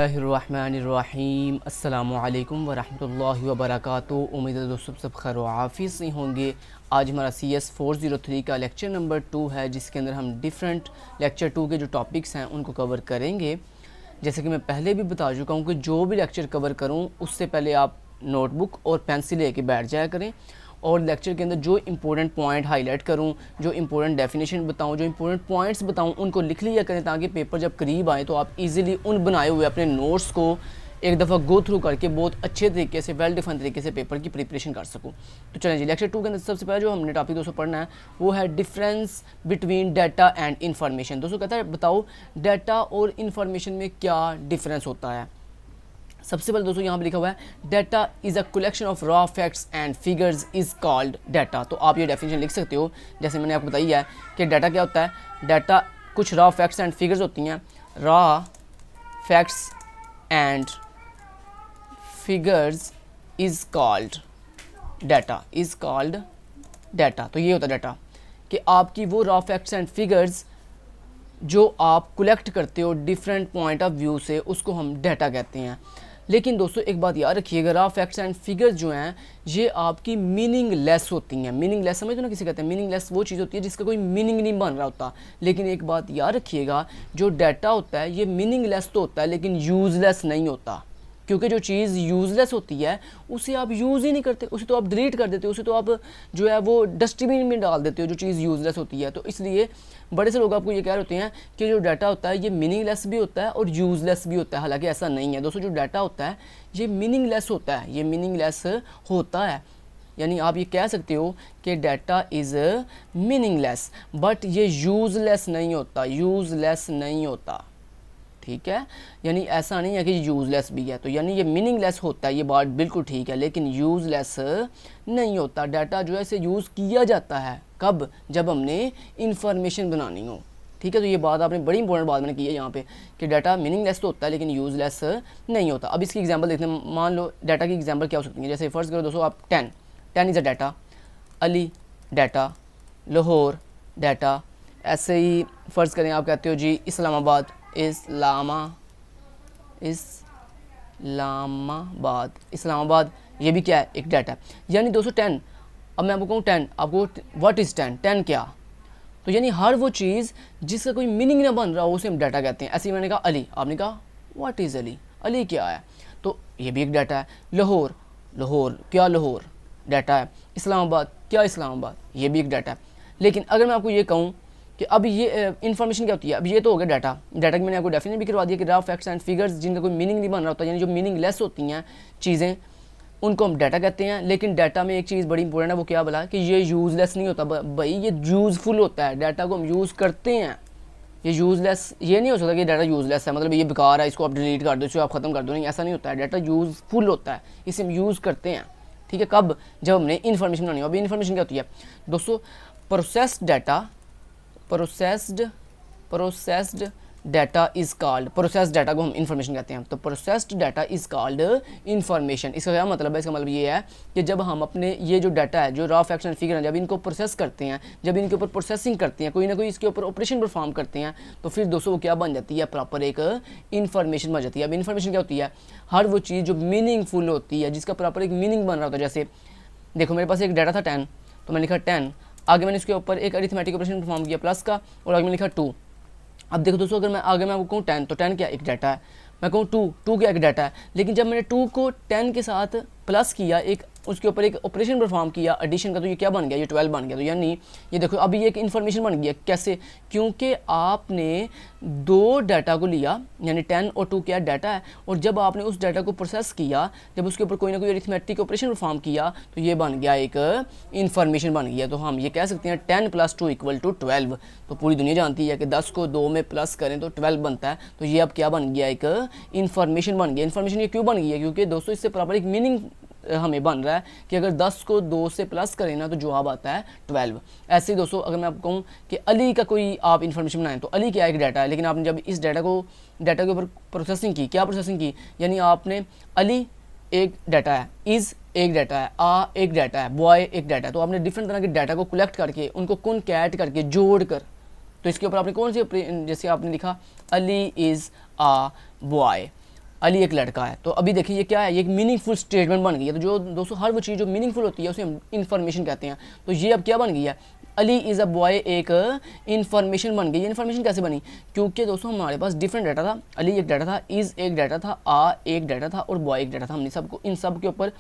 बिस्मिल्लाहिर्रहमानिर्रहीम अस्सलामुअलैकुम वरहमतुल्लाहि वबरकातुहू। उम्मीद है दोस्तों सब खैर व आफियत से होंगे। आज हमारा CS 403 का लेक्चर नंबर 2 है, जिसके अंदर हम डिफरेंट लेक्चर 2 के जो टॉपिक्स हैं उनको कवर करेंगे। जैसे कि मैं पहले भी बता चुका हूँ कि जो भी लेक्चर कवर करूँ उससे पहले आप नोटबुक और पेंसिल लेके बैठ जाया करें और लेक्चर के अंदर जो इंपॉर्टेंट पॉइंट हाईलाइट करूं, जो इंपॉर्टेंट डेफिनेशन बताऊं, जो इंपॉर्टेंट पॉइंट्स बताऊं, उनको लिख लिया करें ताकि पेपर जब करीब आए तो आप इजीली उन बनाए हुए अपने नोट्स को एक दफ़ा गो थ्रू करके बहुत अच्छे तरीके से वेल डिफाइन तरीके से पेपर की प्रिपरेशन कर सकूं। तो चलें जी, लेक्चर 2 के अंदर सबसे पहले जो हमने टॉपिक दोस्तों पढ़ना है वो है difference between data and information. दोस्तों कहता है बताओ डाटा और इन्फॉर्मेशन में क्या डिफरेंस होता है। सबसे पहले दोस्तों यहाँ पे लिखा हुआ है data is a collection of raw facts and figures is called data. तो आप ये डेफिनेशन लिख सकते हो जैसे मैंने आपको बताई है कि डाटा क्या होता है। डाटा कुछ रॉ फैक्ट्स एंड फिगर्स होती हैं। Raw facts and figures is called data, is called data. तो ये होता है डाटा कि आपकी वो रॉ फैक्ट्स एंड फिगर्स जो आप कलेक्ट करते हो डिफरेंट पॉइंट ऑफ व्यू से, उसको हम डाटा कहते हैं। लेकिन दोस्तों एक बात याद रखिएगा, रॉ फैक्ट्स एंड फिगर्स जो हैं ये आपकी मीनिंगलेस होती हैं। मीनिंगलेस समझ दो ना, किसे कहते हैं मीनिंगलेस? वो चीज़ होती है जिसका कोई मीनिंग नहीं बन रहा होता। लेकिन एक बात याद रखिएगा, जो डाटा होता है ये मीनिंगलेस तो होता है लेकिन यूज़लेस नहीं होता, क्योंकि जो चीज़ यूज़लेस होती है उसे आप यूज़ ही नहीं करते, उसे तो आप डिलीट कर देते हो, उसे तो आप जो है वो डस्टबिन में डाल देते हो जो चीज़ यूज़लेस होती है। तो इसलिए बड़े से लोग आपको ये कह रहे होते हैं कि जो डाटा होता है ये मीनिंगलेस भी होता है और यूज़लेस भी होता है। हालांकि ऐसा नहीं है दोस्तों, जो डाटा होता है ये मीनिंगलेस होता है, ये मीनिंगलेस होता है। यानी आप ये कह सकते हो कि डाटा इज़ मीनिंगलेस, बट ये यूज़लेस नहीं होता, यूज़लेस नहीं होता। ठीक है, यानी ऐसा नहीं है कि यूज़लेस भी है। तो यानी ये मीनिंगलेस होता है, ये बात बिल्कुल ठीक है, लेकिन यूज़लेस नहीं होता। डाटा जो है इसे यूज़ किया जाता है कब? जब हमने इंफॉर्मेशन बनानी हो। ठीक है, तो ये बात आपने बड़ी इंपॉर्टेंट बात मैंने की है यहाँ पे कि डाटा मीनिंगलेस तो होता है लेकिन यूज़लेस नहीं होता। अब इसकी एग्जांपल देखते हैं। मान लो डाटा की एग्जांपल क्या हो सकती है। जैसे फ़र्ज़ करो दोस्तों आप 10 is a data, Ali data, Lahore data. ऐसे ही फ़र्ज़ करें आप कहते हो जी इस्लामाबाद, इस्लामाबाद ये भी क्या है? एक डाटा है। यानी दोस्तों 10, अब मैं आपको कहूँ 10, आपको व्हाट इज़ 10 क्या? तो यानी हर वो चीज़ जिसका कोई मीनिंग ना बन रहा हो उसे हम डाटा कहते हैं। ऐसे ही मैंने कहा अली, आपने कहा व्हाट इज़ अली, अली क्या है? तो ये भी एक डाटा है। लाहौर, लाहौर क्या? लाहौर डाटा है। इस्लामाबाद क्या? इस्लामाबाद ये भी एक डाटा है। लेकिन अगर मैं आपको ये कहूँ कि अब ये इन्फॉर्मेशन क्या होती है, अब ये तो हो गया डाटा। डाटा की मैंने आपको डेफिनेशन भी करवा दिया कि रॉ फैक्ट्स एंड फिगर्स जिनका कोई मीनिंग नहीं बन रहा होता, यानी जो मीनिंगलेस होती हैं चीज़ें, उनको हम डाटा कहते हैं। लेकिन डाटा में एक चीज़ बड़ी इंपॉर्टेंट है, वो क्या बोला कि ये यूज़लेस नहीं होता भाई, ये यूज़फुल होता है। डाटा को हम यूज़ करते हैं, ये यूज़लेस ये नहीं हो सकता कि डाटा यूज़लेस है, मतलब ये बेकार है, इसको आप डिलीट कर दो, इसको आप ख़त्म कर दो। नहीं, ऐसा नहीं होता है। डाटा यूज़फुल होता है, इसे हम यूज़ करते हैं। ठीक है, कब? जब हमने इन्फॉर्मेशन बनानी हो। अभी इन्फॉर्मेशन क्या होती है दोस्तों? Processed data, processed data is called, processed data को हम इंफॉर्मेशन कहते हैं। तो processed data is called information. इसका क्या मतलब है? इसका मतलब ये है कि जब हम अपने ये जो डाटा है, जो रॉ फैक्ट्स एंड फिगर हैं, जब इनको प्रोसेस करते हैं, जब इनके ऊपर प्रोसेसिंग करते हैं, कोई ना कोई इसके ऊपर ऑपरेशन परफॉर्म करते हैं, तो फिर दोस्तों वो क्या बन जाती है? प्रॉपर एक इन्फॉर्मेशन बन जाती है। अब इन्फॉर्मेशन क्या होती है? हर वो चीज़ जो मीनिंगफुल होती है, जिसका प्रॉपर एक मीनिंग बन रहा होता है। जैसे देखो मेरे पास एक डाटा था 10, तो मैंने लिखा 10, आगे मैंने इसके ऊपर एक अरिथमेटिक ऑपरेशन परफॉर्म किया प्लस का, और आगे मैंने लिखा 2। अब देखो दोस्तों, अगर मैं आगे मैं आपको कहूँ 10, तो 10 क्या? एक डाटा है। मैं कहूँ 2 क्या? एक डाटा है। लेकिन जब मैंने 2 को 10 के साथ प्लस किया, एक उसके ऊपर एक ऑपरेशन परफॉर्म किया एडिशन का, तो ये क्या बन गया? ये 12 बन गया। तो यानी ये देखो अभी ये एक इन्फॉर्मेशन बन गया। कैसे? क्योंकि आपने 2 डाटा को लिया, यानी 10 और 2 क्या डाटा है, और जब आपने उस डाटा को प्रोसेस किया, जब उसके ऊपर कोई ना कोई अरिथमेटिक ऑपरेशन परफॉर्म किया, तो ये बन गया एक इन्फॉर्मेशन बन गया। तो हम ये कह सकते हैं 10 + 2 = 12। तो पूरी दुनिया जानती है कि 10 को 2 में प्लस करें तो 12 बनता है। तो ये अब क्या बन गया? एक इन्फॉर्मेशन बन गया। इन्फॉर्मेशन ये क्यों बन गई है? क्योंकि दोस्तों इससे प्रॉपर एक मीनिंग हमें बन रहा है कि अगर 10 को 2 से प्लस करें ना तो जवाब आता है 12। ऐसे ही दोस्तों अगर मैं आपको कहूँ कि अली का कोई आप इन्फॉर्मेशन बनाएं, तो अली क्या? एक डाटा है। लेकिन आपने जब इस डाटा के ऊपर प्रोसेसिंग की, क्या प्रोसेसिंग की? यानी आपने अली एक डाटा है, इज़ एक डाटा है, आ एक डाटा है, बॉय एक डाटा है। तो आपने डिफरेंट तरह के डाटा को कलेक्ट करके, उनको कॉन्कैट करके, जोड़ कर, तो इसके ऊपर आपने कौन सी, जैसे आपने लिखा Ali is uh boy, Ali एक लड़का है। तो अभी देखिए ये क्या है, ये एक मीनिंगफुल स्टेटमेंट बन गई है। तो जो दोस्तों हर वो चीज़ जो मीनिंगफुल होती है उसे हम इन्फॉर्मेशन कहते हैं। तो ये अब क्या बन गई है, अली इज़ अ बॉय एक इन्फॉर्मेशन बन गई। इन्फॉर्मेशन कैसे बनी, क्योंकि दोस्तों हमारे पास डिफरेंट डाटा था। अली एक डाटा था, इज़ एक डाटा था, आ एक डाटा था और बॉय एक डाटा था। हमने सबको इन सब के ऊपर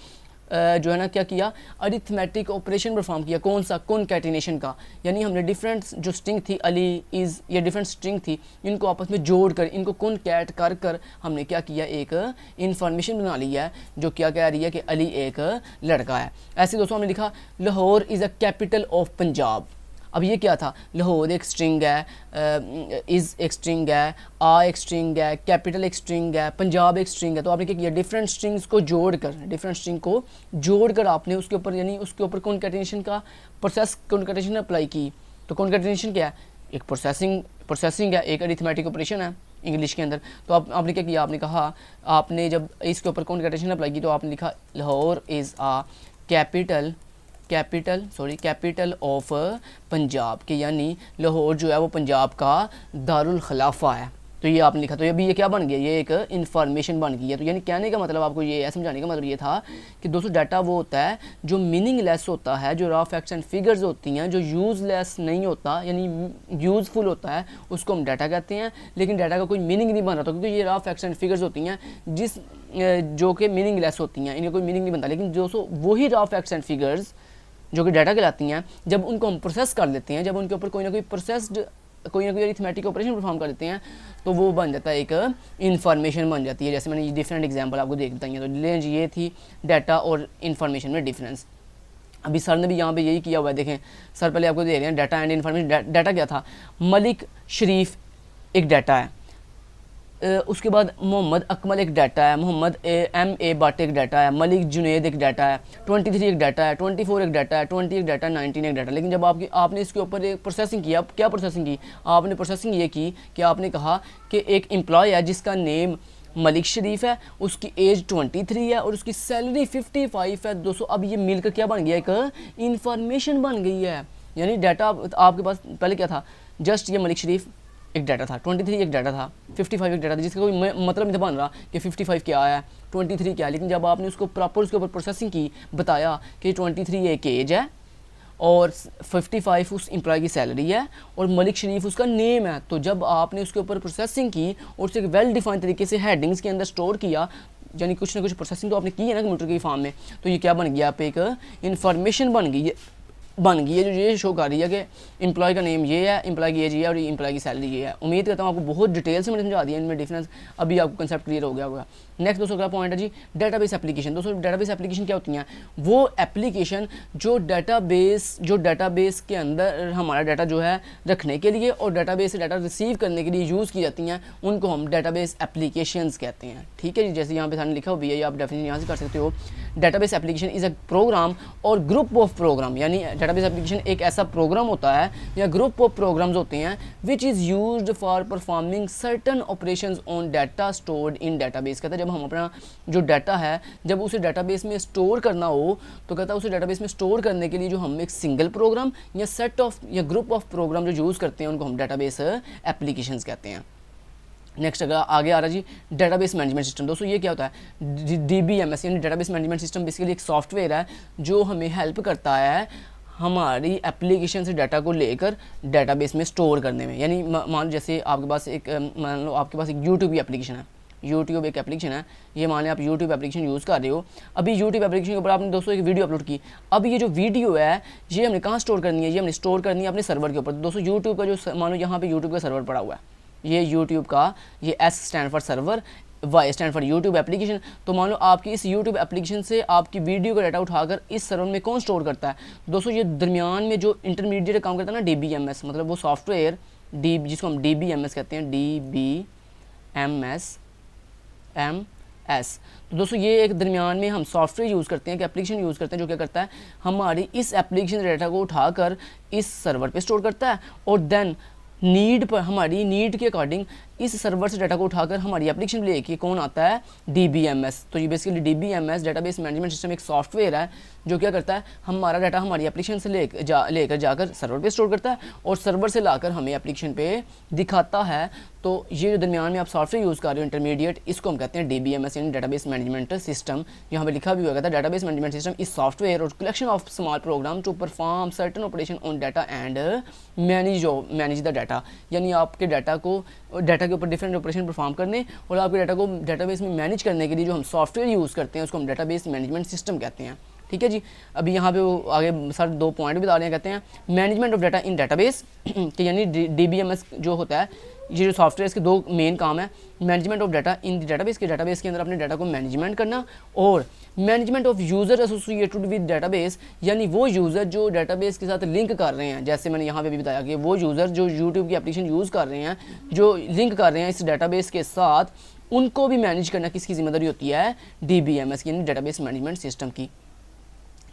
जो है ना क्या किया, अरिथमेटिक ऑपरेशन परफॉर्म किया। कौन सा, कॉन्कैटिनेशन का। यानी हमने डिफरेंट जो स्ट्रिंग थी अली इज़, ये डिफरेंट स्ट्रिंग थी, इनको आपस में जोड़ कर इनको कॉन्कैट कर कर हमने क्या किया, एक इन्फॉर्मेशन बना लिया है जो क्या कह रही है कि अली एक लड़का है। ऐसे दोस्तों हमने लिखा Lahore is a capital of Punjab. अब ये क्या था, लाहौर एक स्ट्रिंग है, इज़ एक स्ट्रिंग है, आ एक स्ट्रिंग है, कैपिटल एक स्ट्रिंग है, पंजाब एक स्ट्रिंग है। तो आपने क्या किया, डिफरेंट स्ट्रिंग्स को जोड़कर, डिफरेंट स्ट्रिंग को जोड़कर आपने उसके ऊपर यानी उसके ऊपर कॉन्कैटिनेशन का प्रोसेस, कॉन्कैटिनेशन अप्लाई की। तो कॉन्कैटिनेशन क्या है, एक प्रोसेसिंग है, एक अरिथमेटिक ऑपरेशन है इंग्लिश के अंदर। तो आपने क्या किया, आपने कहा, आपने जब इसके ऊपर कॉन्कैटिनेशन अप्लाई की तो आपने लिखा Lahore is a capital of Punjab के, यानी लाहौर जो है वो पंजाब का दारुल खिलाफा है। तो ये आपने लिखा। तो अभी ये क्या बन गया, ये एक इन्फॉर्मेशन बन गई है। तो यानी कहने का मतलब आपको ये है, समझाने का मतलब ये था कि दोस्तों डाटा वो होता है जो मीनिंगलेस होता है, जो रॉ फैक्ट्स एंड फिगर्स होती हैं, जो यूज़लेस नहीं होता यानी यूज़फुल होता है, उसको हम डाटा कहते हैं। लेकिन डाटा का कोई मीनिंग नहीं बन रहा था, क्योंकि ये रॉ फैक्ट्स एंड फिगर्स होती हैं जो कि मीनिंगलेस होती हैं, इनका कोई मीनिंग नहीं बनता। लेकिन दोस्तों वही रॉ फैक्ट्स एंड फिगर्स जो कि डाटा कहलाती हैं, जब उनको हम प्रोसेस कर लेते हैं, जब उनके ऊपर कोई ना कोई अरिथमेटिक ऑपरेशन परफॉर्म कर देते हैं, तो वो बन जाता है, एक इन्फॉर्मेशन बन जाती है। जैसे मैंने ये डिफरेंट एग्जांपल आपको देख बताई हैं। तो लेंज ये थी डाटा और इन्फॉर्मेशन में डिफरेंस। अभी सर ने भी यहाँ पे यही किया हुआ है, देखें सर पहले आपको दे रहे हैं डाटा एंड इन्फॉर्मेशन। डाटा क्या था, मलिक शरीफ एक डाटा है, उसके बाद मोहम्मद अकमल एक डाटा है, मोहम्मद MA भट्ट एक डाटा है, मलिक जुनैद एक डाटा है, 23 एक डाटा है, 24 एक डाटा है, 20 एक डाटा है, 19 एक डाटा। लेकिन जब आपने इसके ऊपर एक प्रोसेसिंग किया, क्या प्रोसेसिंग की, आपने प्रोसेसिंग ये की कि आपने कहा कि एक एम्प्लॉय है जिसका नेम मलिक शरीफ है, उसकी एज 23 है और उसकी सैलरी 55 है। दोस्तों अब ये मिलकर क्या बन गया, एक इन्फॉर्मेशन बन गई है। यानी डाटा आपके पास पहले क्या था, जस्ट ये मलिक शरीफ एक डाटा था, 23 एक डाटा था, 55 एक डाटा था, जिसका कोई मतलब नहीं था बन रहा कि 55 क्या है, 23 क्या है। लेकिन जब आपने उसको प्रॉपर उसके ऊपर प्रोसेसिंग की, बताया कि 23 एक एज है और 55 उस एम्प्लॉय की सैलरी है और मलिक शरीफ उसका नेम है, तो जब आपने उसके ऊपर प्रोसेसिंग की और उसे वेल डिफाइंड तरीके से हेडिंग्स के अंदर स्टोर किया, यानी कुछ ना कुछ प्रोसेसिंग तो आपने की है ना कंप्यूटर की फॉर्म में, तो ये क्या बन गया, आप एक इन्फॉर्मेशन बन गई है जो ये शो कर रही है कि एम्प्लॉय का नेम ये है, एम्प्लॉय की एज ये है और एम्प्लॉय की सैलरी ये है। उम्मीद करता हूँ आपको बहुत डिटेल से मैंने समझा दिया इनमें डिफरेंस, अभी आपको कंसेप्ट क्लियर हो गया होगा। नेक्स्ट दोस्तों का पॉइंट है जी डेटाबेस एप्लीकेशन। दोस्तों डेटाबेस एप्लीकेशन क्या होती हैं, वो एप्लीकेशन जो डेटाबेस के अंदर हमारा डाटा जो है रखने के लिए और डेटाबेस से डाटा रिसीव करने के लिए यूज़ की जाती हैं, उनको हम डेटाबेस एप्लीकेशंस कहते हैं। ठीक है जी, जैसे यहाँ पे सामने लिखा हुआ है, आप डेफिनेटली यहाँ से कर सकते हो। Database application is a program और ग्रुप ऑफ प्रोग्राम, यानी डेटाबेस एप्लीकेशन एक ऐसा प्रोग्राम होता है या ग्रुप ऑफ प्रोग्राम्स होते हैं which is used for performing certain operations on data stored in database. कहता है जब हम अपना जो डाटा है जब उसे डाटाबेस में स्टोर करना हो, तो कहता है उसे डाटाबेस में स्टोर करने के लिए जो हम एक सिंगल प्रोग्राम या सेट ऑफ या ग्रुप ऑफ प्रोग्राम जो यूज़ करते हैं उनको हम डेटाबेस एप्लीकेशंस कहते हैं। नेक्स्ट अगर आगे आ रहा जी डेटाबेस मैनेजमेंट सिस्टम। दोस्तों ये क्या होता है, DBMS यानी डेटाबेस मैनेजमेंट सिस्टम बेसिकली एक सॉफ्टवेयर है जो हमें हेल्प करता है हमारी एप्लीकेशन से डाटा को लेकर डेटाबेस में स्टोर करने में। यानी मान लो जैसे आपके पास एक यूट्यूब की एप्लीकेशन है, यूट्यूब एक एप्लीकेशन है, ये मान लें आप यूट्यूब एप्लीकेशन यूज़ कर रहे हो। अभी यूट्यूब एप्लीकेशन के ऊपर आपने दोस्तों एक वीडियो अपलोड की, अब ये जो वीडियो है ये हमने कहाँ स्टोर करनी है, ये हमने स्टोर करनी है अपने सर्वर के ऊपर। दोस्तों यूट्यूब का जो मान लो यहाँ पे यूट्यूब का सर्वर पड़ा हुआ है, ये यूट्यूब का ये S stand for server, Y stand for YouTube application. तो मान लो आपकी इस यूट्यूब एप्लीकेशन से आपकी वीडियो का डाटा उठाकर इस सर्वर में कौन स्टोर करता है, दोस्तों ये दरमियान में जो इंटरमीडिएट काम करता है ना DBMS, मतलब वो सॉफ्टवेयर जिसको हम DBMS कहते हैं, DBMS। तो दोस्तों ये एक दरमियान में हम सॉफ्टवेयर यूज़ करते हैं, एक एप्लीकेशन यूज़ करते हैं जो क्या करता है हमारी इस एप्लीकेशन डाटा को उठाकर इस सर्वर पे स्टोर करता है और देन नीड पर हमारी नीड के अकॉर्डिंग इस सर्वर से डाटा को उठाकर हमारी एप्लीकेशन लेके कौन आता है, DBMS। तो ये basically DBMS database management system एक सॉफ्टवेयर है जो क्या करता है, हमारा डाटा हमारी एप्लीकेशन से लेकर जाकर सर्वर पे स्टोर करता है और सर्वर से लाकर हमें एप्लीकेशन पे दिखाता है। तो ये जो दरमियान में आप सॉफ्टवेयर यूज़ कर रहे हो इंटरमीडिएट, इसको हम कहते हैं DBMS यानी डेटाबेस मैनेजमेंट सिस्टम। यहाँ पे लिखा भी हुआ था database management system is software और collection of small program to perform certain operation on data and manage the data. यानी आपके डाटा के ऊपर डिफरेंट ऑपरेशन परफॉर्म करने और आपके डाटा को डाटाबेस में मैनेज करने के लिए जो हम सॉफ्टवेयर यूज़ करते हैं उसको हम डेटाबेस मैनेजमेंट सिस्टम कहते हैं। ठीक है जी। अभी यहाँ पे वो आगे सर 2 पॉइंट बता रहे हैं, कहते हैं management of data in database कि यानी DBMS जो होता है, ये जो सॉफ्टवेयर के 2 मेन काम है, management of data in database के डाटाबेस के अंदर अपने डाटा को मैनेजमेंट करना और management of user associated with database यानी वो यूज़र जो डाटाबेस के साथ लिंक कर रहे हैं। जैसे मैंने यहाँ पे भी बताया कि वो यूज़र जो यूट्यूब की एप्लीकेशन यूज़ कर रहे हैं, जो लिंक कर रहे हैं इस डाटाबेस के साथ, उनको भी मैनेज करना किसकी जिम्मेदारी होती है, DBMS यानी डेटाबेस मैनेजमेंट सिस्टम की।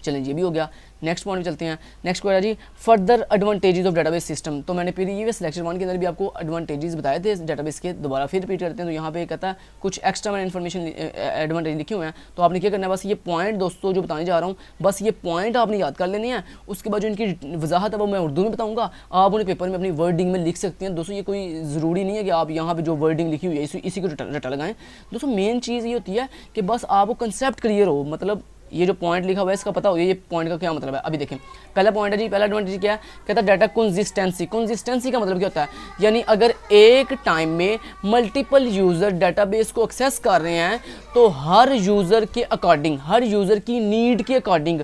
चलें ये भी हो गया। नेक्स्ट पॉइंट पे चलते हैं। नेक्स्ट क्वेश्चन है जी further advantages of database system. तो मैंने प्रीवियस लेक्चर 1 के अंदर भी आपको एडवांटेजेस बताए थे डेटाबेस के, दोबारा फिर रिपीट करते हैं। तो यहाँ पे कहता है कुछ एक्स्ट्रा मैंने इन्फॉर्मेशन एडवांटेज लिखे हुए हैं, तो आपने क्या करना है, बस ये पॉइंट दोस्तों जो बताने जा रहा हूँ, बस ये पॉइंट आपने याद कर लेने हैं। उसके बाद जो इनकी वजाहत है वो मैं उर्दू में बताऊँगा, आप उन्हें पेपर में अपनी वर्डिंग में लिख सकते हैं। दोस्तों ये कोई ज़रूरी नहीं है कि आप यहाँ पर जो वर्डिंग लिखी हुई है इसी को रटा लगाएं। दोस्तों मेन चीज़ ये होती है कि बस आपको कंसेप्ट क्लियर हो, मतलब ये जो पॉइंट लिखा हुआ है इसका पता हो ये पॉइंट का क्या मतलब है। अभी देखें पहला पॉइंट है जी, पहला एडवांटेज क्या है, कहता है डाटा कंसिस्टेंसी। कंसिस्टेंसी का मतलब क्या होता है, यानी अगर एक टाइम में मल्टीपल यूज़र डाटाबेस को एक्सेस कर रहे हैं तो हर यूज़र के अकॉर्डिंग, हर यूज़र की नीड के अकॉर्डिंग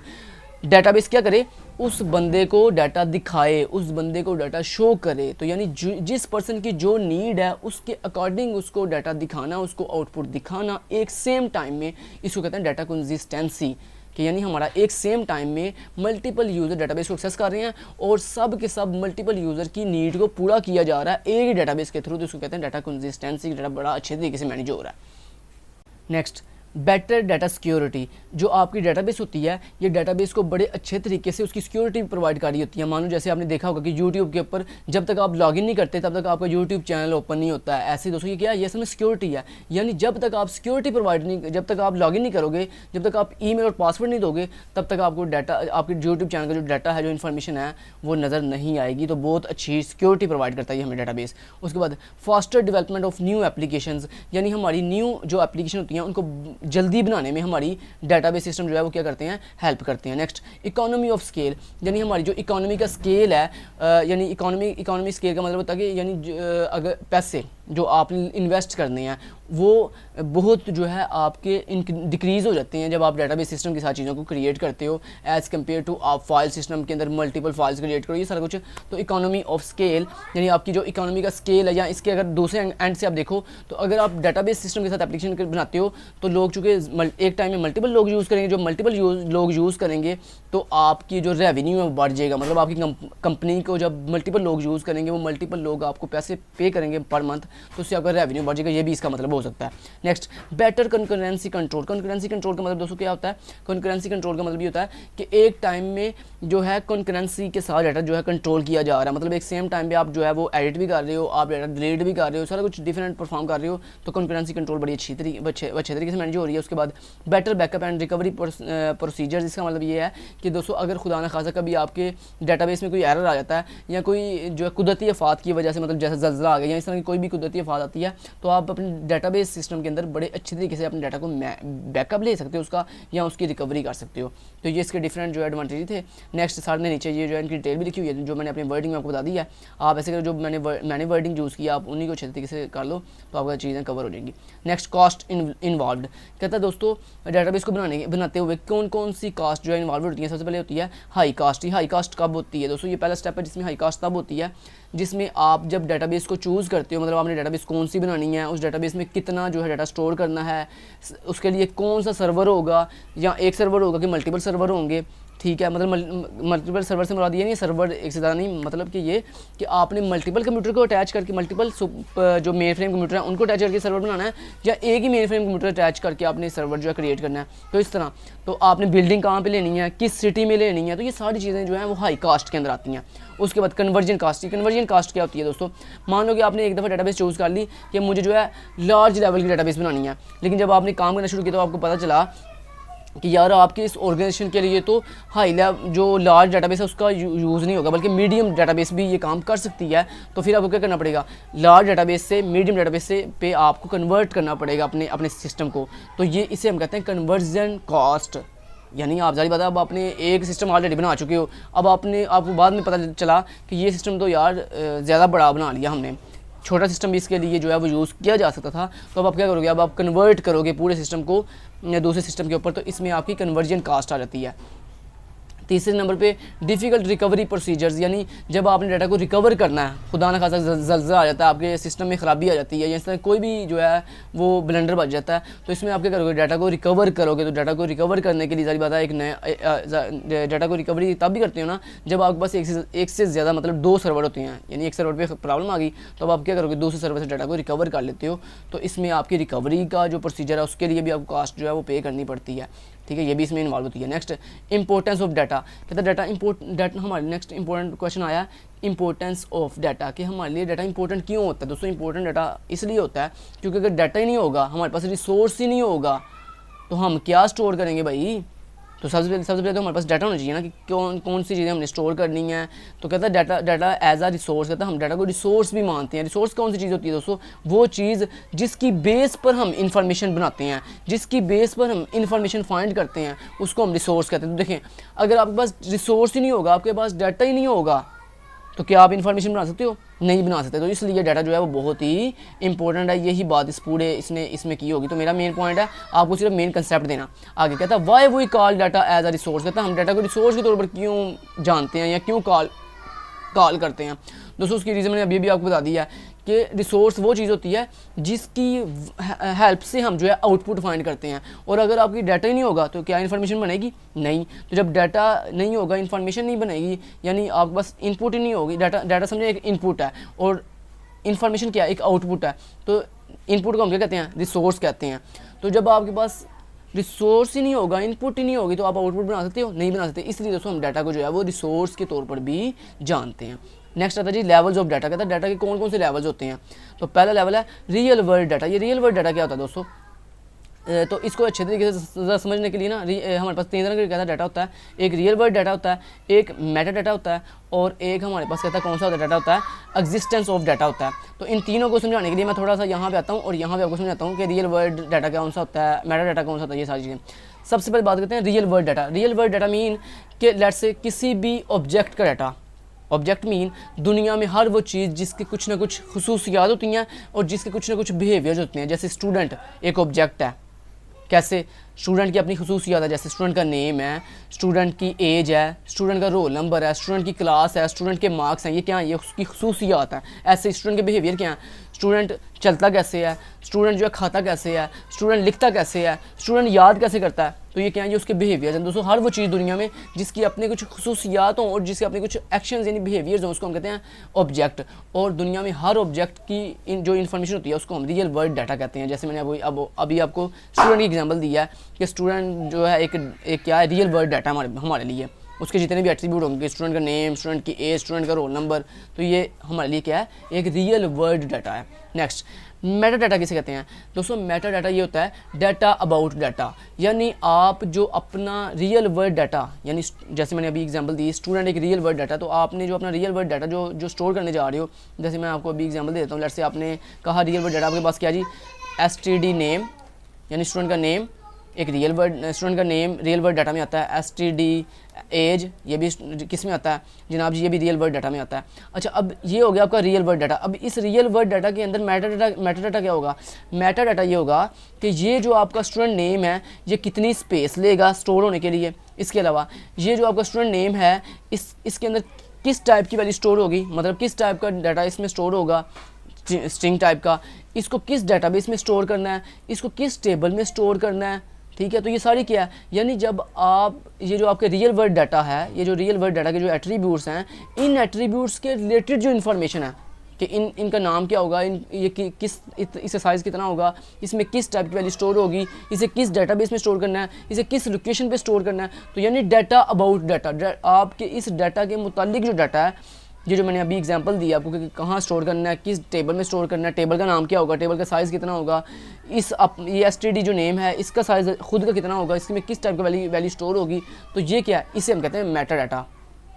डाटाबेस क्या करे, उस बंदे को डाटा दिखाए, उस बंदे को डाटा शो करे। तो यानी जिस पर्सन की जो नीड है उसके अकॉर्डिंग उसको डाटा दिखाना, उसको आउटपुट दिखाना एक सेम टाइम में, इसको कहते हैं डाटा कंसिस्टेंसी। कि यानी हमारा एक सेम टाइम में मल्टीपल यूज़र डाटाबेस को एक्सेस कर रहे हैं और सब के सब मल्टीपल यूज़र की नीड को पूरा किया जा रहा है एक ही डाटाबेस के थ्रू, तो इसको कहते हैं डाटा कंसिस्टेंसी। डाटा बड़ा अच्छे तरीके से मैनेज हो रहा है। Next better data security. जो आपकी डाटाबेस होती है ये डाटाबेस को बड़े अच्छे तरीके से उसकी सिक्योरिटी प्रोवाइड कर रही होती है। मानो जैसे आपने देखा होगा कि यूट्यूब के ऊपर जब तक आप लॉगिन नहीं करते तब तक आपका यूट्यूब चैनल ओपन नहीं होता है। ऐसे दोस्तों ये क्या है, ये इसमें सिक्योरिटी है। यानी जब तक आप सिक्योरिटी प्रोवाइड नहीं, जब तक आप लॉगिन नहीं करोगे, जब तक आप ईमेल और पासवर्ड नहीं दोगे, तब तक आपको डाटा, आपके यूट्यूब चैनल का जो डाटा है, जो इन्फॉर्मेशन है वो नज़र नहीं आएगी। तो बहुत अच्छी सिक्योरिटी प्रोवाइड करता है हमें डाटाबेस। उसके बाद faster development of new applications, यानी हमारी न्यू जो एप्लीकेशन होती हैं उनको जल्दी बनाने में हमारी डाटाबेस सिस्टम जो है वो क्या करते हैं, हेल्प करते हैं। नेक्स्ट इकोनॉमी ऑफ स्केल, यानी हमारी जो इकोनॉमी का स्केल है, यानी इकोनॉमी स्केल का मतलब होता है कि यानी अगर पैसे जो आप इन्वेस्ट करने हैं वो बहुत जो है आपके डिक्रीज़ हो जाते हैं जब आप डाटाबेस सिस्टम के साथ चीज़ों को क्रिएट करते हो एज़ कम्पेयर टू आप फाइल सिस्टम के अंदर मल्टीपल फाइल्स क्रिएट करो, ये सारा कुछ। तो इकोनॉमी ऑफ स्केल यानी आपकी जो इकोनॉमी का स्केल है, या इसके अगर दूसरे एंड से आप देखो तो अगर आप डाटाबेस सिस्टम के साथ एप्लीकेशन बनाते हो तो लोग चूँकि एक टाइम में मल्टीपल लोग यूज़ करेंगे, जो मल्टीपल लोग यूज़ करेंगे तो आपकी जो रेवेन्यू है वो बढ़ जाएगा। मतलब आपकी कंपनी को जब मल्टीपल लोग यूज़ करेंगे, वो मल्टीपल लोग आपको पैसे पे करेंगे पर मंथ, तो उससे आपका रेवेन्यू बढ़ जाएगा। ये भी इसका मतलब हो सकता है। Next better concurrency control. Concurrency control का मतलब दोस्तों क्या होता है, कंकरेंसी कंट्रोल का मतलब ये होता है कि एक टाइम में जो है कंकरेंसी के साथ डाटा जो है कंट्रोल किया जा रहा है। मतलब एक सेम टाइम पे आप जो है वो एडिट भी कर रहे हो, आप डाटा डिलीट भी कर रहे हो, सारा कुछ डिफरेंट परफॉर्म कर रहे हो, तो कंकरेंसी कंट्रोल बड़ी अच्छे तरीके से मैनेज हो रही है। उसके बाद better backup and recovery procedure, इसका मतलब ये है कि दोस्तों अगर खुदा न खासा कभी आपके डाटाबेस में कोई एरर आ जाता है या कोई जो है कुदरती आफात की वजह से, मतलब जैसे ज़लज़ला आ गया या इस तरह की कोई भी कुदरती आफात आती है, तो आप अपने डाटाबेस सिस्टम के अंदर बड़े अच्छे तरीके से अपने डाटा को बैकअप ले सकते हो उसका, या उसकी रिकवरी कर सकते हो। तो ये इसके डिफरेंट जो है एडवांटेज थे। नेक्स्ट सामने नीचे ये जो है इनकी डिटेल भी लिखी हुई है, जो मैंने अपनी वर्डिंग में आपको बता दी है। आप ऐसे करो, जो मैंने वर्डिंग यूज़ किया आप उन्हीं को अच्छे तरीके से कर लो तो आपका चीज़ें कवर हो जाएंगी। नेक्स्ट कॉस्ट इन्वॉल्व, कहता है दोस्तों डाटाबेस को बनाते हुए कौन कौन सी कॉस्ट जो है इन्वॉल्व होती है। सबसे पहले होती है हाई कास्ट। हाई कास्ट कब होती है दोस्तों, ये पहला स्टेप है जिसमें हाई कास्ट तब होती है जिसमें आप जब डाटाबेस को चूज़ करते हो, मतलब आपने डाटाबेस कौन सी बनानी है, उस डाटाबेस में कितना जो है डाटा स्टोर करना है, उसके लिए कौन सा सर्वर होगा, या एक सर्वर होगा कि मल्टीपल सर्वर होंगे। ठीक है, मतलब मल्टीपल सर्वर से मुराद ये नहीं सर्वर एक से ज़्यादा नहीं, मतलब कि ये कि आपने मल्टीपल कंप्यूटर को अटैच करके, मल्टीपल जो मेन फ्रेम कंप्यूटर है उनको अटैच करके सर्वर बनाना है, या एक ही मेन फ्रेम कंप्यूटर अटैच करके आपने सर्वर जो है क्रिएट करना है। तो इस तरह तो आपने बिल्डिंग कहाँ पे लेनी है, किस सिटी में लेनी है, तो ये सारी चीज़ें जो हैं वो हाई कास्ट के अंदर आती हैं। उसके बाद कन्वर्जन कास्ट। कन्वर्जन कास्ट क्या होती है दोस्तों, मान लो कि आपने एक दफ़ा डेटाबेस चूज़ कर ली कि मुझे जो है लार्ज लेवल की डेटाबेस बनानी है, लेकिन जब आपने काम करना शुरू किया तो आपको पता चला कि यार आपके इस ऑर्गेनाइजेशन के लिए तो हाई लेवल जो लार्ज डाटाबेस है उसका यूज़ नहीं होगा, बल्कि मीडियम डाटाबेस भी ये काम कर सकती है। तो फिर आपको क्या करना पड़ेगा, लार्ज डाटाबेस से मीडियम डाटाबेस से पे आपको कन्वर्ट करना पड़ेगा अपने अपने सिस्टम को। तो ये इसे हम कहते हैं कन्वर्जन कॉस्ट। यानी आप जारी बात है, अब आपने एक सिस्टम ऑलरेडी बना चुके हो, अब आपको बाद में पता चला कि ये सिस्टम तो यार ज़्यादा बड़ा बना लिया हमने, छोटा सिस्टम भी इसके लिए जो है वो यूज़ किया जा सकता था। तो अब आप क्या करोगे, अब आप कन्वर्ट करोगे पूरे सिस्टम को दूसरे सिस्टम के ऊपर, तो इसमें आपकी कन्वर्जन कास्ट आ जाती है। तीसरे नंबर पे डिफ़िकल्ट रिकवरी प्रोसीजर्स, यानी जब आपने डाटा को रिकवर करना है, खुदा न खासा जल्ज़ला आ जाता है, आपके सिस्टम में ख़राबी आ जाती है, या इस तरह कोई भी जो है वो ब्लेंडर बच जाता है, तो इसमें आप क्या करोगे, डाटा को रिकवर करोगे। तो डाटा को रिकवर करने के लिए सारी बात है, एक नया डाटा को रिकवरी तब भी करते हो ना जब आपके पास एक से ज़्यादा मतलब 2 सर्वर होते हैं, यानी एक सर्वर पर प्रॉब्लम आ गई तो अब आप क्या करोगे, दूसरे सर्वर से डाटा को रिकवर कर लेते हो। तो इसमें आपकी रिकवरी का जो प्रोसीजर है उसके लिए भी आपको कास्ट जो है वो पे करनी पड़ती है, ठीक है, ये भी इसमें इन्वॉल्व होती है। नेक्स्ट इंपॉर्टेंस ऑफ डाटा, कहता है डाटा हमारे नेक्स्ट इंपॉर्टेंट क्वेश्चन आया इंपॉर्टेंस ऑफ डाटा, कि हमारे लिए डाटा इंपॉर्टेंट क्यों होता है। दोस्तों इंपॉर्टेंट डाटा इसलिए होता है क्योंकि अगर डाटा ही नहीं होगा, हमारे पास रिसोर्स ही नहीं होगा, तो हम क्या स्टोर करेंगे भाई। तो सबसे पहले तो हमारे पास डाटा होना चाहिए ना, कि कौन सी चीज़ें हमने स्टोर करनी है। तो कहता है डाटा एज आ रिसोर्स, कहता है हम डाटा को रिसोर्स भी मानते हैं। रिसोर्स कौन सी चीज़ होती है दोस्तों, वो चीज़ जिसकी बेस पर हम इंफॉर्मेशन बनाते हैं, जिसकी बेस पर हम इंफॉर्मेशन फाइंड करते हैं, उसको हम रिसोर्स कहते हैं। तो देखें, अगर आपके पास रिसोर्स ही नहीं होगा, आपके पास डाटा ही नहीं होगा, तो क्या आप इन्फॉर्मेशन बना सकते हो, नहीं बना सकते। तो इसलिए डाटा जो है वो बहुत ही इंपॉर्टेंट है। यही बात इस पूरे इसमें की होगी। तो मेरा मेन पॉइंट है आपको सिर्फ मेन कंसेप्ट देना। आगे कहता है why we call data as a resource, कहता है हम डाटा को रिसोर्स के तौर पर क्यों जानते हैं या क्यों कॉल करते हैं। दोस्तों उसकी रीज़न मैंने अभी भी आपको बता दिया है कि रिसोर्स वो चीज़ होती है जिसकी हेल्प से हम जो है आउटपुट फाइंड करते हैं। और अगर आपकी डाटा ही नहीं होगा तो क्या इन्फॉर्मेशन बनेगी, नहीं। तो जब डाटा नहीं होगा इन्फॉर्मेशन नहीं बनेगी, यानी आपके पास इनपुट ही नहीं होगी। डाटा समझे एक इनपुट है और इन्फॉर्मेशन क्या है, एक आउटपुट है। तो इनपुट को हम क्या कहते हैं, रिसोर्स कहते हैं। तो जब आपके पास रिसोर्स ही नहीं होगा, इनपुट ही नहीं होगी, तो आप आउटपुट बना सकते हो, नहीं बना सकते। इसलिए दोस्तों हम डाटा को जो है वो रिसोर्स के तौर पर भी जानते हैं। नेक्स्ट आता है जी लेवल्स ऑफ डाटा, कहता है डाटा के कौन कौन से लेवल्स होते हैं। तो पहला लेवल है रियल वर्ल्ड डाटा। ये रियल वर्ल्ड डाटा क्या होता है दोस्तों, तो इसको अच्छे तरीके से समझने के लिए ना हमारे पास 3 तरह का डाटा होता है। एक रियल वर्ल्ड डाटा होता है, एक मेटा डाटा होता है, और एक हमारे पास कहता है कौन सा होता है डाटा होता है, एग्जिस्टेंस ऑफ डाटा होता है। तो इन तीनों को समझाने के लिए मैं थोड़ा सा यहाँ पे आता हूँ और यहाँ पे आपको समझाता हूँ कि रियल वर्ल्ड डाटा कौन सा होता है, मेटा डाटा कौन सा होता है, ये सारी चीज़ें। सबसे पहले बात करते हैं real world data. Real world data mean कि लेट्स से किसी भी ऑब्जेक्ट का डाटा। ऑब्जेक्ट मीन दुनिया में हर वो चीज़ जिसके कुछ ना कुछ खुसूसियात होती हैं और जिसके कुछ ना कुछ बिहेवियर्स होते हैं। जैसे स्टूडेंट एक ऑब्जेक्ट है, कैसे स्टूडेंट की अपनी खुसूसियात है, जैसे स्टूडेंट का नेम है, स्टूडेंट की एज है, स्टूडेंट का रोल नंबर है, स्टूडेंट की क्लास है, स्टूडेंट के मार्क्स हैं, ये क्या है, ये उसकी खुसूसियात है। ऐसे स्टूडेंट के बिहेवियर क्या हैं, स्टूडेंट चलता कैसे है, स्टूडेंट जो है खाता कैसे है, स्टूडेंट लिखता कैसे है, स्टूडेंट याद कैसे करता है। तो ये क्या है, ये उसके बिहेवियर हैं। दोस्तों हर वो चीज़ दुनिया में जिसकी अपने कुछ खुसूसियात हों और जिसके अपने कुछ एक्शंस यानी बिहेवियर्स हों, उसको हम कहते हैं ऑब्जेक्ट। और दुनिया में हर ऑब्जेक्ट की जो इन्फॉर्मेशन होती है उसको हम रियल वर्ल्ड डाटा कहते हैं। जैसे मैंने अभी आपको स्टूडेंट की एग्जाम्पल दिया है कि स्टूडेंट जो है एक क्या है, रियल वर्ल्ड डाटा हमारे लिए। उसके जितने भी एट्रीब्यूट होंगे, स्टूडेंट का नेम, स्टूडेंट की एज, स्टूडेंट का रोल नंबर, तो ये हमारे लिए क्या है, एक रियल वर्ल्ड डाटा है। नेक्स्ट मेटा डाटा किसे कहते हैं दोस्तों, मेटा डाटा ये होता है डाटा अबाउट डाटा, यानी आप जो अपना रियल वर्ल्ड डाटा, यानी जैसे मैंने अभी एग्जांपल दी स्टूडेंट एक रियल वर्ल्ड डाटा, तो आपने जो अपना रियल वर्ल्ड डाटा जो स्टोर करने जा रहे हो, जैसे मैं आपको अभी एग्जांपल देता हूँ। लेट्स से आपने कहा रियल वर्ल्ड डाटा आपके पास क्या जी, STD नेम, यानी स्टूडेंट का नेम एक रियल वर्ड, स्टूडेंट का नेम रियल वर्ड डाटा में आता है। STD एज, ये भी किस में आता है जनाब जी, ये भी रियल वर्ड डाटा में आता है। अच्छा, अब ये हो गया आपका रियल वर्ड डाटा। अब इस रियल वर्ड डाटा के अंदर मेटा डाटा क्या होगा, मेटा डाटा ये होगा कि ये जो आपका स्टूडेंट नेम है ये कितनी स्पेस लेगा स्टोर होने के लिए। इसके अलावा ये जो आपका स्टूडेंट नेम है इसके अंदर किस टाइप की वैल्यू स्टोर होगी, मतलब किस टाइप का डाटा इसमें स्टोर होगा, स्ट्रिंग टाइप का। इसको किस डाटाबेस में स्टोर करना है, इसको किस टेबल में स्टोर करना है, ठीक है। तो ये सारी क्या है, यानी जब आप ये जो आपके रियल वर्ल्ड डाटा है, ये जो रियल वर्ल्ड डाटा के जो एट्रीब्यूट्स हैं, इन एट्रीब्यूट्स के रिलेटेड जो इन्फॉर्मेशन है कि इनका नाम क्या होगा, ये किस इसका साइज़ कितना होगा, इसमें किस टाइप की वैल्यू स्टोर होगी, इसे किस डाटाबेस में स्टोर करना है, इसे किस लोकेशन पे स्टोर करना है। तो यानी डाटा अबाउट डाटा, आपके इस डाटा के मुतालिक जो डाटा है ये जो मैंने अभी एग्जांपल दिया आपको कि कहाँ स्टोर करना है, किस टेबल में स्टोर करना है, टेबल का नाम क्या होगा, टेबल का साइज़ कितना होगा, ये एसटीडी जो नेम है इसका साइज़ खुद का कितना होगा, इसमें किस टाइप का वैल्यू स्टोर होगी, तो ये क्या है, इसे हम कहते हैं मेटा डाटा।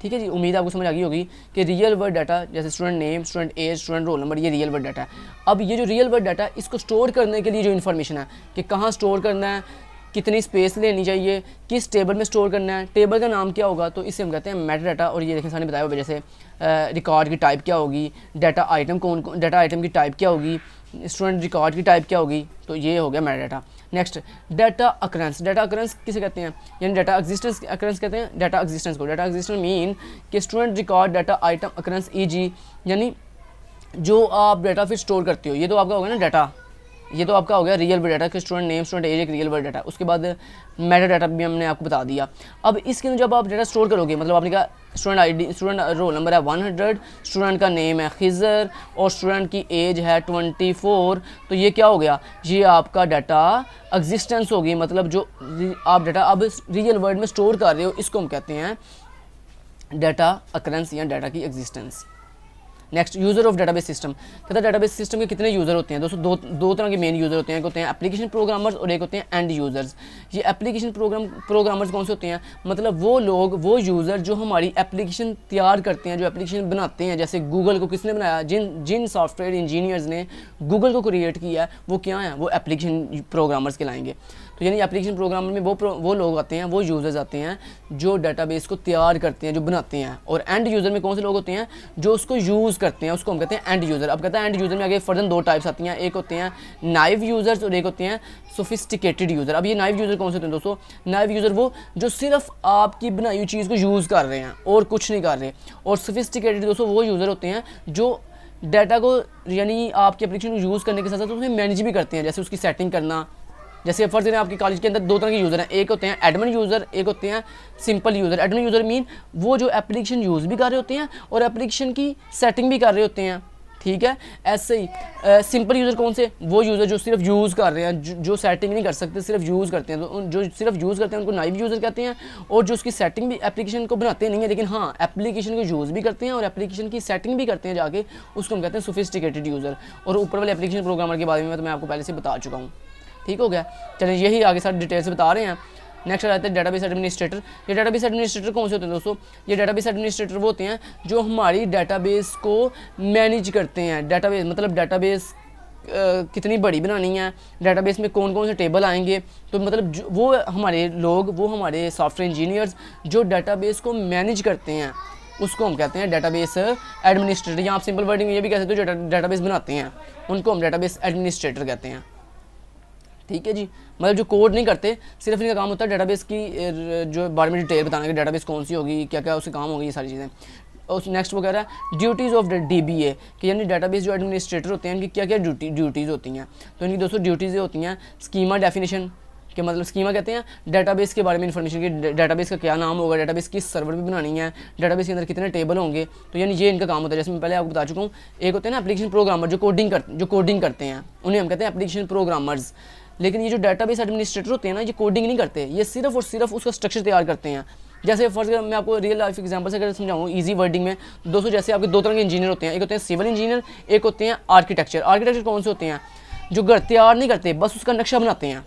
ठीक है जी, उम्मीद आपको समझ आ गई होगी कि रियल वर्ड डाटा जैसे student name, student age, student roll number, ये रियल वर्ड डाटा है। अब ये जो रियल वर्ड डाटा है इसको स्टोर करने के लिए जो इन्फॉर्मेशन है कि कहाँ स्टोर करना है, कितनी स्पेस लेनी चाहिए, किस टेबल में स्टोर करना है, टेबल का नाम क्या होगा, तो इसे हम कहते हैं मेटा डाटा। और ये देखें सामने बताया हुआ जैसे रिकॉर्ड की टाइप क्या होगी, डाटा आइटम डाटा आइटम की टाइप क्या होगी, स्टूडेंट रिकॉर्ड की टाइप क्या होगी, तो ये हो गया Meta data. Next data occurrence. Data occurrence किसे कहते हैं, यानी डाटा एग्जिस्टेंस अकरेंस कहते हैं डाटा एग्जिस्टेंस को। डाटा एग्जिस्टेंस मीन कि student record data item occurrence easy, यानी जो आप डाटा फिर स्टोर करते हो, ये तो आपका होगा ना डाटा, ये तो आपका हो गया रियल वर्ड डाटा कि स्टूडेंट नेम, स्टूडेंट एज एक रियल वर्ड डाटा। उसके बाद मेटा डाटा भी हमने आपको बता दिया। अब इसके अंदर जब आप डाटा स्टोर करोगे, मतलब आपने कहा student ID, student roll number है 100, स्टूडेंट का नेम है खिजर और स्टूडेंट की एज है 24, तो ये क्या हो गया, ये आपका डाटा एग्जिस्टेंस होगी। मतलब जो आप डाटा अब रियल वर्ल्ड में स्टोर कर रहे हो इसको हम कहते हैं डाटा अकरेंस या डाटा की existence. Next user of database system. कहता है डाटाबेस सिस्टम के कितने यूज़र होते हैं दोस्तों, दो तरह के मेन यूज़र होते हैं, एक होते हैं एप्लीकेशन प्रोग्रामर्स और एक होते हैं एंड यूज़र्स। ये एप्लीकेशन प्रोग्रामर्स कौन से होते हैं, मतलब वो लोग, वो यूज़र जो हमारी एप्लीकेशन तैयार करते हैं, जो एप्लीकेशन बनाते हैं। जैसे गूगल को किसने बनाया, जिन सॉफ्टवेयर इंजीनियर्स ने गूगल को क्रिएट किया है वो क्या है, वो एप्लीकेशन प्रोग्रामर्स कहलाएंगे। तो यानी एप्लीकेशन प्रोग्रामर में वो लोग आते हैं, वो यूज़र्स आते हैं जो डाटाबेस को तैयार करते हैं, जो बनाते हैं। और एंड यूज़र में कौन से लोग होते हैं, जो उसको यूज़ करते हैं, उसको हम कहते हैं एंड यूज़र। अब कहते हैं एंड यूज़र में आगे फर्दर दो टाइप्स आती हैं, एक होते हैं नाइव यूज़र्स और एक होते हैं सोफिस्टिकेटेड यूज़र। अब ये नाइव यूज़र कौन से होते हैं दोस्तों, नाइव यूज़र वो जो सिर्फ आपकी बनाई हुई चीज़ को यूज़ कर रहे हैं और कुछ नहीं कर रहे। और सोफिस्टिकेटेड दोस्तों वो यूज़र होते हैं जो डाटा को, यानी आपकी एप्लीकेशन को यूज़ करने के साथ साथ उसमें मैनेज भी करते हैं, जैसे उसकी सेटिंग करना। जैसे फर्स्ट है आपके कॉलेज के अंदर दो तरह के यूज़र हैं, एक होते हैं एडमिन यूज़र, एक होते हैं simple user. Admin user mean वो जो एप्लीकेशन यूज़ भी कर रहे होते हैं और एप्लीकेशन की सेटिंग भी कर रहे होते हैं। ठीक है, ऐसे ही सिंपल यूज़र कौन से, वो यूज़र जो सिर्फ यूज़ कर रहे हैं, जो सेटिंग नहीं कर सकते, सिर्फ यूज़ करते हैं। तो जो सिर्फ यूज़ करते हैं उनको नाइव यूज़र कहते हैं। और जो उसकी सेटिंग भी एप्लीकेशन को बनाते नहीं है, लेकिन हाँ एप्लीकेशन को यूज़ भी करते हैं और एप्लीकेशन की सेटिंग भी करते हैं जाके, उसको हम कहते हैं सोफिस्टिकेटेड यूज़र। और ऊपर वाले एप्लीकेशन प्रोग्रामर के बारे में तो मैं आपको पहले से बता चुका हूँ। ठीक हो गया, चलिए यही आगे सारी डिटेल से बता रहे हैं। नेक्स्ट आता है डाटाबेस एडमिनिस्ट्रेटर। ये डाटाबेस एडमिनिस्ट्रेटर कौन से होते हैं दोस्तों, ये डाटाबेस एडमिनिस्ट्रेटर वो होते हैं जो हमारी डाटाबेस को मैनेज करते हैं। डाटाबेस मतलब डाटाबेस कितनी बड़ी बनानी है, डाटाबेस में कौन कौन से टेबल आएंगे, तो मतलब वो हमारे लोग, वो हमारे सॉफ्टवेयर इंजीनियर्स जो डाटाबेस को मैनेज करते हैं उसको हम कहते हैं डाटाबेस एडमिनिस्ट्रेटर। या आप सिंपल वर्डिंग में ये भी कह सकते हो जो डाटाबेस बनाते हैं उनको हम डाटाबेस एडमिनिस्ट्रेटर कहते हैं। ठीक है जी, मतलब जो कोड नहीं करते, सिर्फ इनका काम होता है डाटाबेस की जो बारे में डिटेल बताना कि डाटाबेस कौन सी होगी, क्या क्या उसके काम होगी, ये सारी चीज़ें। और नेक्स्ट वो कह रहा है ड्यूटीज़ ऑफ DBA कि यानी डाटाबेस जो एडमिनिस्ट्रेटर होते हैं इनकी क्या क्या ड्यूटीज़ होती हैं। तो इनकी दोस्तों ड्यूटीज़ होती हैं स्कीमा डेफिनेशन के, मतलब स्कीमा कहते हैं डाटाबेस के बारे में इन्फॉर्मेशन की, डाटाबेस का क्या नाम होगा, डाटाबेस किस सर्वर पे बनानी है, डाटाबेस के अंदर कितने टेबल होंगे। तो यानी ये इनका काम होता है। जैसे मैं पहले आपको बता चुका हूँ, एक होते हैं ना एप्लीकेशन प्रोग्रामर जो कोडिंग करते हैं, उन्हें हम कहते हैं एप्लीकेशन प्रोग्रामर्स। लेकिन ये जो डाटाबेस एडमिनिस्ट्रेटर होते हैं ना, ये कोडिंग नहीं करते, ये सिर्फ और सिर्फ उसका स्ट्रक्चर तैयार करते हैं। जैसे फर्स्ट मैं आपको रियल लाइफ एग्जांपल से अगर समझाऊँ इजी वर्डिंग में दोस्तों, जैसे आपके दो तरह के इंजीनियर होते हैं, एक होते हैं सिविल इंजीनियर, एक होते हैं आर्किटेक्चर। आर्किटेक्चर कौन से होते हैं, जो घर तैयार नहीं करते, बस उसका नक्शा बनाते हैं।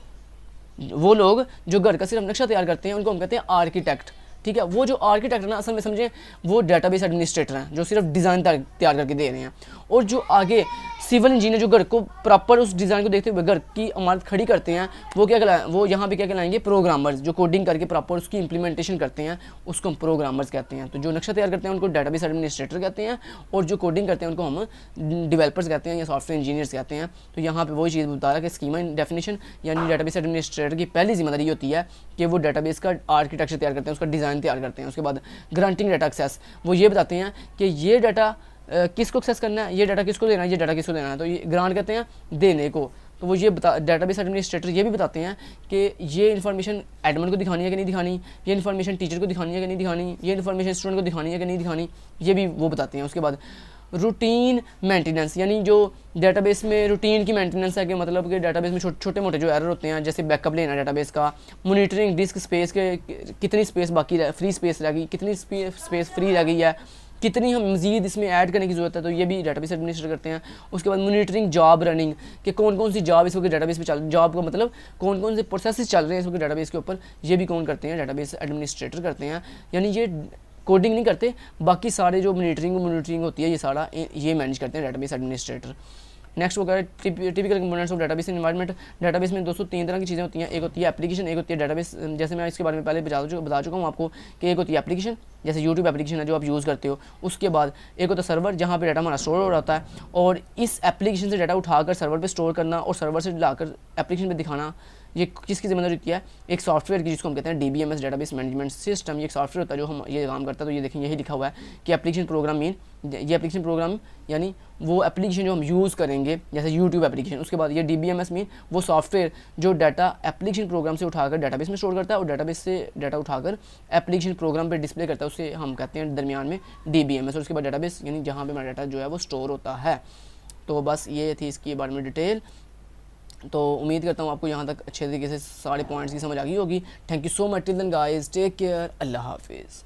वो लोग जो घर का सिर्फ नक्शा तैयार करते हैं उनको हम कहते हैं आर्किटेक्ट। ठीक है, वो जो आर्किटेक्ट है ना, असल में समझें वो डाटाबेस एडमिनिस्ट्रेटर हैं जो सिर्फ डिज़ाइन तैयार करके दे रहे हैं। और जो आगे सिविल इंजीनियर जो घर को प्रॉपर उस डिज़ाइन को देखते हुए घर की इमारत खड़ी करते हैं, वो क्या कहलाए, वो यहाँ पे क्या कहलाएंगे, प्रोग्रामर्स। जो कोडिंग करके प्रॉपर उसकी इंप्लीमेंटेशन करते हैं उसको हम प्रोग्रामर्स कहते हैं। तो जो नक्शा तैयार करते हैं उनको डाटाबेस एडमिनिस्ट्रेटर कहते हैं, और जो कोडिंग करते हैं उनको हम डेवलपर्स कहते हैं या सॉफ्टवेयर इंजीनियर्स कहते हैं। तो यहाँ पर वही चीज़ बता रहा है कि स्कीमा डेफिनेशन यानी डाटाबेस एडमिनिस्ट्रेटर की पहली जिम्मेदारी होती है कि वो डाटाबेस का आर्किटेक्चर तैयार करते हैं, उसका डिज़ाइन तैयार करते हैं। उसके बाद ग्रांटिंग डाटा एक्सेस, वो ये बताते हैं कि ये डाटा किसको एक्सेस करना है, ये डाटा किसको देना है, ये डाटा किसको देना है। तो ये ग्रांट कहते हैं देने को। तो वो ये डाटाबेस एडमिनिस्ट्रेटर ये भी बताते हैं कि ये इन्फॉर्मेशन एडमिन को दिखानी है कि नहीं दिखानी, ये इन्फॉर्मेशन टीचर को दिखानी है कि नहीं दिखानी, ये इन्फॉर्मेशन स्टूडेंट को दिखानी है कि नहीं दिखानी, ये भी वो बताते हैं। उसके बाद रूटीन मेंटेनेंस, यानी जो डाटाबेस में रूटीन की मेंटेनेंस है कि मतलब कि डाटाबेस में छोटे मोटे जो एरर होते हैं, जैसे बैकअप लेना डाटाबेस का, मॉनिटरिंग डिस्क स्पेस के कितनी स्पेस बाकी फ्री स्पेस रह गई, कितनी स्पेस फ्री रह गई है, कितनी हम मज़ीद इसमें ऐड करने की ज़रूरत है, तो ये भी डेटाबेस एडमिनिस्ट्रेटर करते हैं। उसके बाद मॉनिटरिंग जॉब रनिंग, कि कौन कौन सी जॉब इस वक्त डेटाबेस पे चल, जॉब का मतलब कौन कौन से प्रोसेस चल रहे हैं इस वक्त डेटाबेस के ऊपर, ये भी कौन करते हैं, डेटाबेस एडमिनिस्ट्रेटर करते हैं। यानी ये कोडिंग नहीं करते, बाकी सारे जो मॉनिटरिंग होती है ये सारा ये मैनेज करते हैं डेटाबेस एडमिनिस्ट्रेटर। नेक्स्ट वो कह typical components of database environment. Database में दोस्तों 3 तरह की चीज़ें होती हैं, एक होती है एप्लीकेशन, एक होती है डेटाबेस। जैसे मैं इसके बारे में पहले बता चुका हूँ आपको कि एक होती है एप्लीकेशन, जैसे यूट्यूब एप्लीकेशन है जो आप यूज़ करते हो। उसके बाद एक होता है सर्वर, जहाँ पे डाटा हमारा स्टोर हो रहा है, और इस एप्लीकेशन से डाटा उठाकर सर्वर पे स्टोर करना और सर्वर से लाकर एप्लीकेशन पे दिखाना, ये किसकी जिम्मेदारी होती है, एक सॉफ्टवेयर की, जिसको हम कहते हैं DBMS डेटाबेस मैनेजमेंट सिस्टम। ये एक सॉफ्टवेयर होता है जो हम ये काम करता है। तो ये देखें यही लिखा हुआ है कि एप्लीकेशन प्रोग्राम मीन, ये एप्लीकेशन प्रोग्राम यानी वो एप्लीकेशन जो हम यूज़ करेंगे, जैसे यूट्यूब एप्लीकेशन। उसके बाद ये DBMS मीन वो सॉफ्टवेयर जो डाटा एप्लीकेशन प्रोग्राम से उठाकर डाटाबेस में स्टोर करता है और डाटाबेस से डाटा उठाकर एप्लीकेशन प्रोग्राम पे डिस्प्ले करता है, उसे हम कहते हैं दरमियान में DBMS। और उसके बाद डाटाबेस यानी जहाँ पे हमारा डाटा जो है वो स्टोर होता है। तो बस ये थी इसके बारे में डिटेल। तो उम्मीद करता हूँ आपको यहाँ तक अच्छे तरीके से सारे पॉइंट्स की समझ आ गई होगी। Thank you so much, till then guys, take care, अल्लाह हाफिज़।